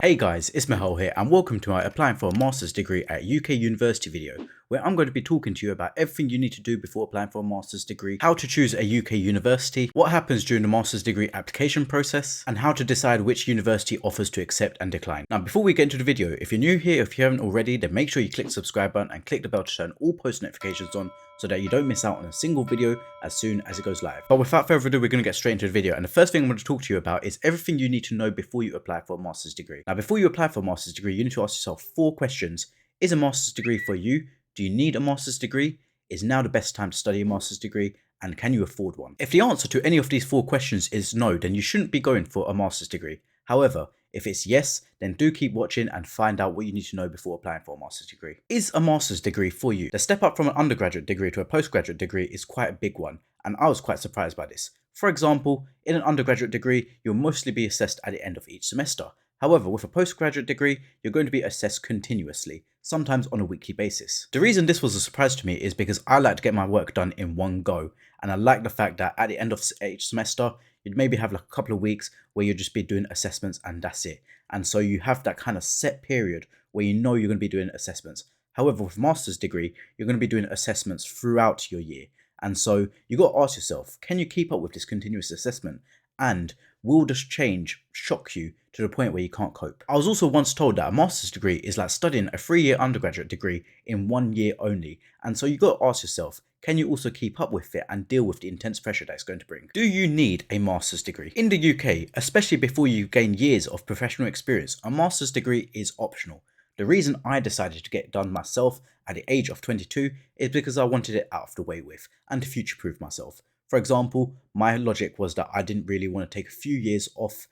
Hey guys, it's Mihal here and welcome to my applying for a master's degree at UK University video, where I'm going to be talking to you about everything you need to do before applying for a master's degree, how to choose a UK university, what happens during the master's degree application process, and how to decide which university offers to accept and decline. Now before we get into the video, if you're new here, if you haven't already, then make sure you click the subscribe button and click the bell to turn all post notifications on so that you don't miss out on a single video as soon as it goes live. But without further ado, we're going to get straight into the video, and the first thing I'm going to talk to you about is everything you need to know before you apply for a master's degree. Now before you apply for a master's degree, you need to ask yourself 4 questions. Is a master's degree for you? Do you need a master's degree? Is now the best time to study a master's degree? And can you afford one? If the answer to any of these 4 questions is no, then you shouldn't be going for a master's degree. However, if it's yes, then do keep watching and find out what you need to know before applying for a master's degree. Is a master's degree for you? The step up from an undergraduate degree to a postgraduate degree is quite a big one, and I was quite surprised by this. For example, in an undergraduate degree, you'll mostly be assessed at the end of each semester. However, with a postgraduate degree, you're going to be assessed continuously, sometimes on a weekly basis. The reason this was a surprise to me is because I like to get my work done in one go, and I like the fact that at the end of each semester, you'd maybe have like a couple of weeks where you'll just be doing assessments and that's it. And so you have that kind of set period where you know you're going to be doing assessments. However, with a master's degree, you're going to be doing assessments throughout your year. And so you got to ask yourself, can you keep up with this continuous assessment? And will this change shock you to the point where you can't cope? I was also once told that a master's degree is like studying a 3-year undergraduate degree in 1 year only. And so you got to ask yourself, can you also keep up with it and deal with the intense pressure that it's going to bring? Do you need a master's degree? In the UK, especially before you gain years of professional experience, a master's degree is optional. The reason I decided to get it done myself at the age of 22 is because I wanted it out of the way with and to future-proof myself. For example, my logic was that I didn't really want to take a few years off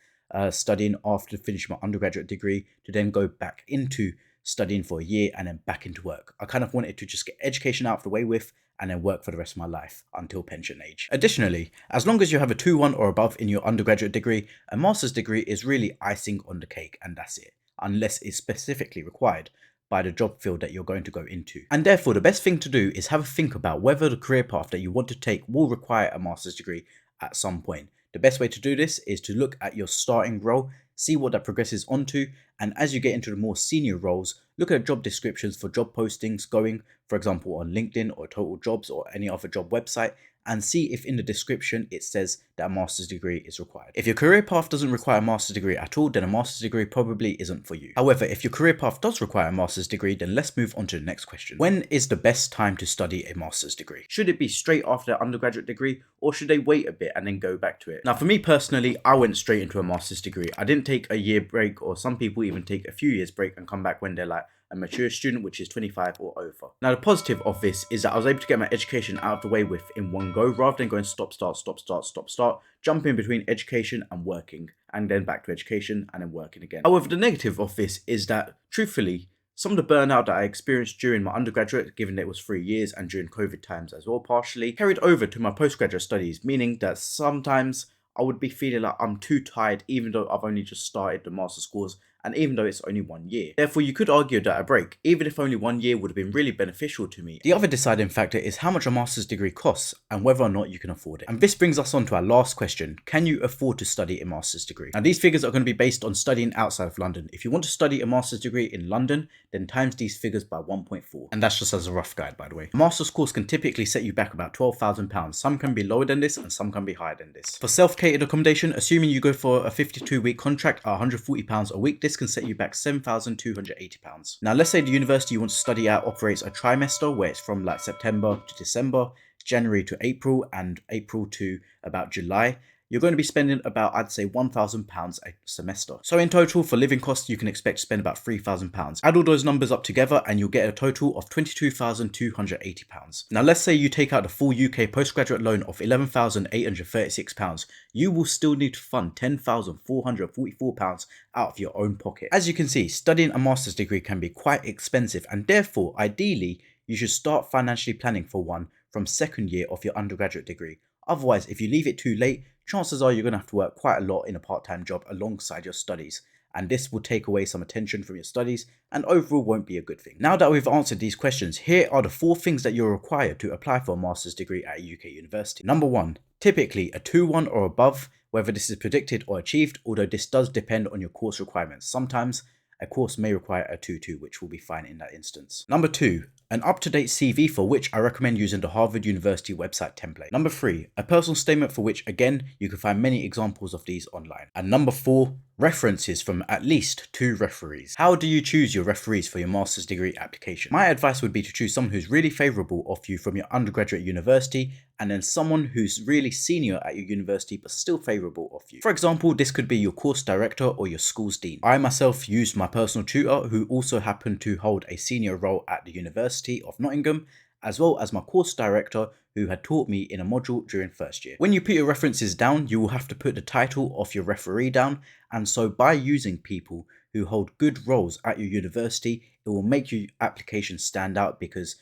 studying after finishing my undergraduate degree to then go back into studying for a year and then back into work. I kind of wanted to just get education out of the way with and then work for the rest of my life until pension age. Additionally, as long as you have a 2-1 or above in your undergraduate degree, a master's degree is really icing on the cake and that's it, unless it's specifically required by the job field that you're going to go into. And therefore, the best thing to do is have a think about whether the career path that you want to take will require a master's degree at some point. The best way to do this is to look at your starting role, see what that progresses onto, and as you get into the more senior roles, look at job descriptions for job postings going, for example, on LinkedIn or Total Jobs or any other job website, and see if in the description it says that a master's degree is required. If your career path doesn't require a master's degree at all, then a master's degree probably isn't for you. However, if your career path does require a master's degree, then let's move on to the next question. When is the best time to study a master's degree? Should it be straight after their undergraduate degree, or should they wait a bit and then go back to it? Now, for me personally, I went straight into a master's degree. I didn't take a year break, or some people even take a few years break and come back when they're like a mature student, which is 25 or over. Now, the positive of this is that I was able to get my education out of the way with in one go, rather than going stop, start, stop, start, stop, start, jumping between education and working, and then back to education and then working again. However, the negative of this is that, truthfully, some of the burnout that I experienced during my undergraduate, given that it was 3 years, and during COVID times as well partially, carried over to my postgraduate studies, meaning that sometimes I would be feeling like I'm too tired even though I've only just started the master's course, and even though it's only 1 year. Therefore, you could argue that a break, even if only 1 year, would have been really beneficial to me. The other deciding factor is how much a master's degree costs and whether or not you can afford it. And this brings us on to our last question. Can you afford to study a master's degree? Now, these figures are going to be based on studying outside of London. If you want to study a master's degree in London, then times these figures by 1.4. And that's just as a rough guide, by the way. A master's course can typically set you back about £12,000. Some can be lower than this and some can be higher than this. For self-catered accommodation, assuming you go for a 52-week contract at £140 a week, this can set you back £7,280. Now, let's say the university you want to study at operates a trimester where it's from like September to December, January to April, and April to about July. You're going to be spending about, I'd say, £1,000 a semester. So in total, for living costs, you can expect to spend about £3,000. Add all those numbers up together and you'll get a total of £22,280. Now, let's say you take out the full UK postgraduate loan of £11,836. You will still need to fund £10,444 out of your own pocket. As you can see, studying a master's degree can be quite expensive, and therefore, ideally, you should start financially planning for one from second year of your undergraduate degree. Otherwise, if you leave it too late, chances are you're going to have to work quite a lot in a part-time job alongside your studies. and this will take away some attention from your studies and overall won't be a good thing. Now that we've answered these questions, here are the 4 things that you're required to apply for a master's degree at a UK university. Number 1, typically a 2-1 or above, whether this is predicted or achieved, although this does depend on your course requirements. Sometimes a course may require a 2-2, which will be fine in that instance. Number 2, an up-to-date CV, for which I recommend using the Harvard University website template. Number 3, a personal statement, for which again you can find many examples of these online. And number 4, references from at least 2 referees. How do you choose your referees for your master's degree application? My advice would be to choose someone who's really favourable of you from your undergraduate university, and then someone who's really senior at your university but still favourable of you. For example, this could be your course director or your school's dean. I myself used my personal tutor, who also happened to hold a senior role at the University of Nottingham, as well as my course director, who had taught me in a module during first year. When you put your references down, you will have to put the title of your referee down, and so by using people who hold good roles at your university, it will make your application stand out because,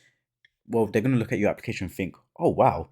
well, they're going to look at your application and think, oh wow,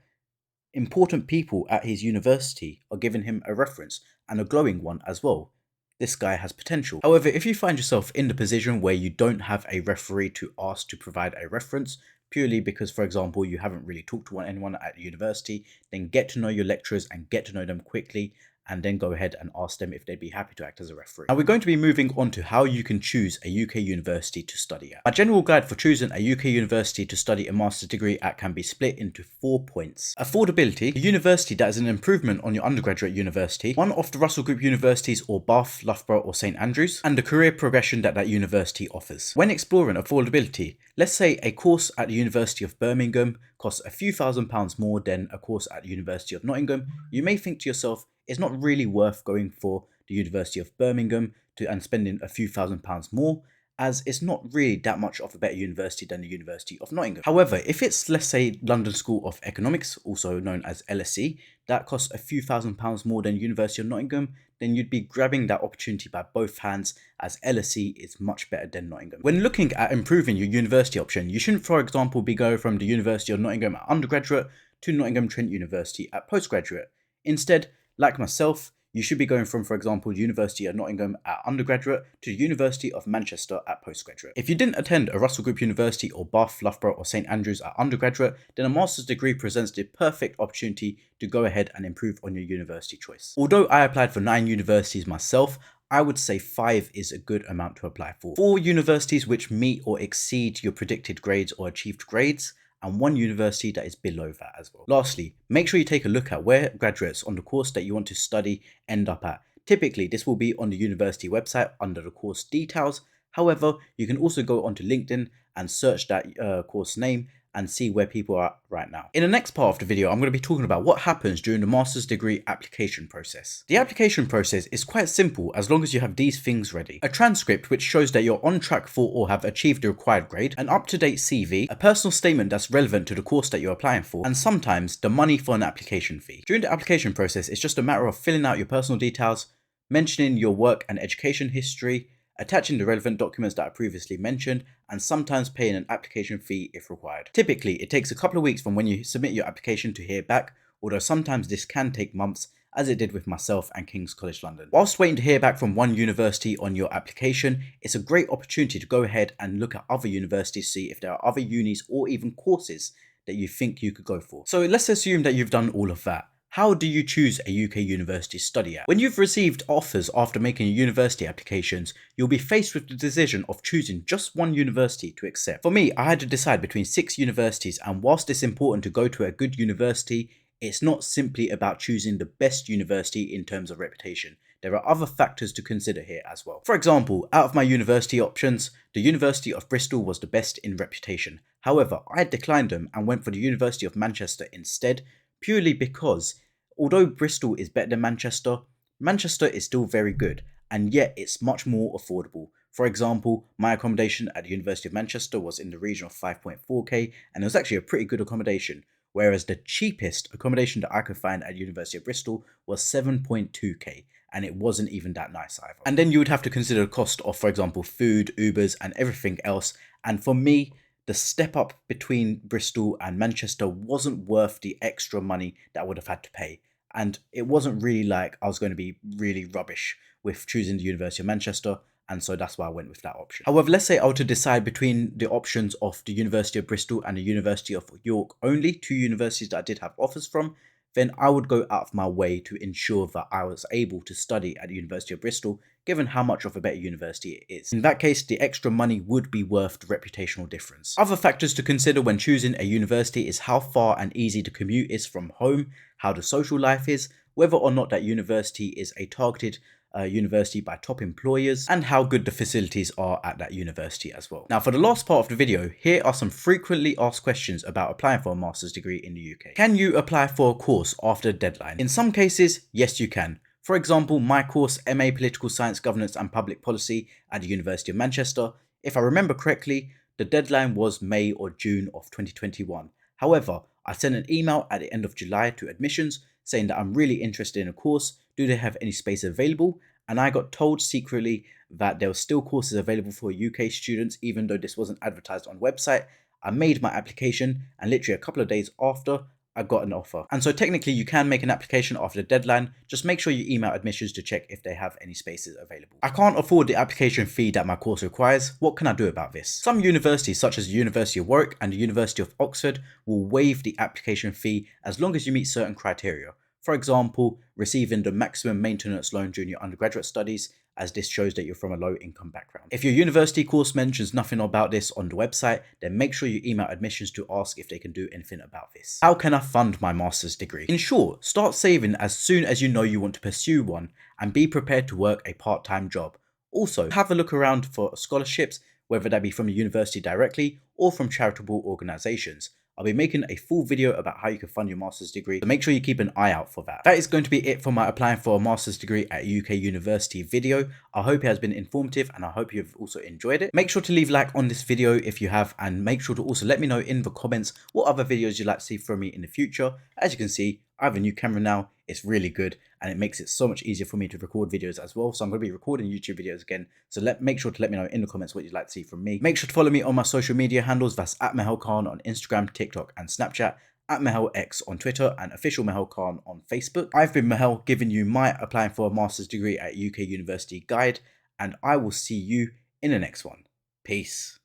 important people at his university are giving him a reference, and a glowing one as well. This guy has potential. However, if you find yourself in the position where you don't have a referee to ask to provide a reference, purely because, for example, you haven't really talked to anyone at the university, then get to know your lecturers and get to know them quickly, and then go ahead and ask them if they'd be happy to act as a referee. Now we're going to be moving on to how you can choose a UK university to study at. My general guide for choosing a UK university to study a master's degree at can be split into 4 points. Affordability, a university that is an improvement on your undergraduate university, one of the Russell Group universities or Bath, Loughborough or St Andrews, and the career progression that that university offers. When exploring affordability, let's say a course at the University of Birmingham costs a few £1,000s more than a course at the University of Nottingham, you may think to yourself, it's not really worth going for the University of Birmingham and spending a few £1,000s more, as it's not really that much of a better university than the University of Nottingham. However, if it's, let's say, London School of Economics, also known as LSE, that costs a few £1,000s more than University of Nottingham, then you'd be grabbing that opportunity by both hands, as LSE is much better than Nottingham. When looking at improving your university option, you shouldn't, for example, be going from the University of Nottingham at undergraduate to Nottingham Trent University at postgraduate. Instead, like myself, you should be going from, for example, the University of Nottingham at undergraduate to the University of Manchester at postgraduate. If you didn't attend a Russell Group University or Bath, Loughborough or St Andrews at undergraduate, then a master's degree presents the perfect opportunity to go ahead and improve on your university choice. Although I applied for 9 universities myself, I would say 5 is a good amount to apply for. 4 universities which meet or exceed your predicted grades or achieved grades, and 1 university that is below that as well. Lastly, make sure you take a look at where graduates on the course that you want to study end up at. Typically, this will be on the university website under the course details. However, you can also go onto LinkedIn and search that course name and see where people are right now. In the next part of the video, I'm going to be talking about what happens during the master's degree application process. The application process is quite simple as long as you have these things ready: a transcript which shows that you're on track for or have achieved the required grade, an up-to-date CV, a personal statement that's relevant to the course that you're applying for, and sometimes the money for an application fee. During the application process, it's just a matter of filling out your personal details, mentioning your work and education history, attaching the relevant documents that I previously mentioned, and sometimes paying an application fee if required. Typically, it takes a couple of weeks from when you submit your application to hear back, although sometimes this can take months, as it did with myself and King's College London. Whilst waiting to hear back from one university on your application, it's a great opportunity to go ahead and look at other universities, see if there are other unis or even courses that you think you could go for. So let's assume that you've done all of that. How do you choose a UK university to study at? When you've received offers after making your university applications, you'll be faced with the decision of choosing just one university to accept. For me, I had to decide between 6 universities, and whilst it's important to go to a good university, it's not simply about choosing the best university in terms of reputation. There are other factors to consider here as well. For example, out of my university options, the University of Bristol was the best in reputation. However, I declined them and went for the University of Manchester instead, purely because although Bristol is better than Manchester, Manchester is still very good, and yet it's much more affordable. For example, my accommodation at the University of Manchester was in the region of 5.4k, and it was actually a pretty good accommodation, whereas the cheapest accommodation that I could find at the University of Bristol was 7.2k, and it wasn't even that nice either. And then you would have to consider the cost of, for example, food, Ubers, and everything else, and for me, the step up between Bristol and Manchester wasn't worth the extra money that I would have had to pay, and it wasn't really like I was going to be really rubbish with choosing the University of Manchester, and so that's why I went with that option. However, let's say I were to decide between the options of the University of Bristol and the University of York only, two universities that I did have offers from, then I would go out of my way to ensure that I was able to study at the University of Bristol, given how much of a better university it is. In that case, the extra money would be worth the reputational difference. Other factors to consider when choosing a university is how far and easy the commute is from home, how the social life is, whether or not that university is a targeted university by top employers, and how good the facilities are at that university as well. Now, for the last part of the video, here are some frequently asked questions about applying for a master's degree in the UK. Can you apply for a course after the deadline? In some cases, yes you can. For example, my course, MA Political Science, Governance and Public Policy at the University of Manchester, if I remember correctly, the deadline was May or June of 2021. However, I sent an email at the end of July to admissions saying that I'm really interested in a course, do they have any space available? And I got told secretly that there were still courses available for UK students, even though this wasn't advertised on the website. I made my application, and literally a couple of days after, I got an offer. And so technically you can make an application after the deadline, just make sure you email admissions to check if they have any spaces available. I can't afford the application fee that my course requires. What can I do about this? Some universities such as the University of Warwick and the University of Oxford will waive the application fee as long as you meet certain criteria. For example, receiving the maximum maintenance loan during your undergraduate studies, as this shows that you're from a low income background. If your university course mentions nothing about this on the website, then make sure you email admissions to ask if they can do anything about this. How can I fund my master's degree? In short, start saving as soon as you know you want to pursue one, and be prepared to work a part-time job. Also, have a look around for scholarships, whether that be from the university directly or from charitable organizations. I'll be making a full video about how you can fund your master's degree, so make sure you keep an eye out for that. That is going to be it for my applying for a master's degree at UK university video. I hope it has been informative and I hope you've also enjoyed it. Make sure to leave a like on this video if you have, and make sure to also let me know in the comments what other videos you'd like to see from me in the future. As you can see, I have a new camera now. It's really good and it makes it so much easier for me to record videos as well. So I'm going to be recording YouTube videos again. So make sure to let me know in the comments what you'd like to see from me. Make sure to follow me on my social media handles. That's at Mehel Khan on Instagram, TikTok and Snapchat, at Mehel X on Twitter, and official Mehel Khan on Facebook. I've been Mehel, giving you my applying for a master's degree at UK University guide, and I will see you in the next one. Peace.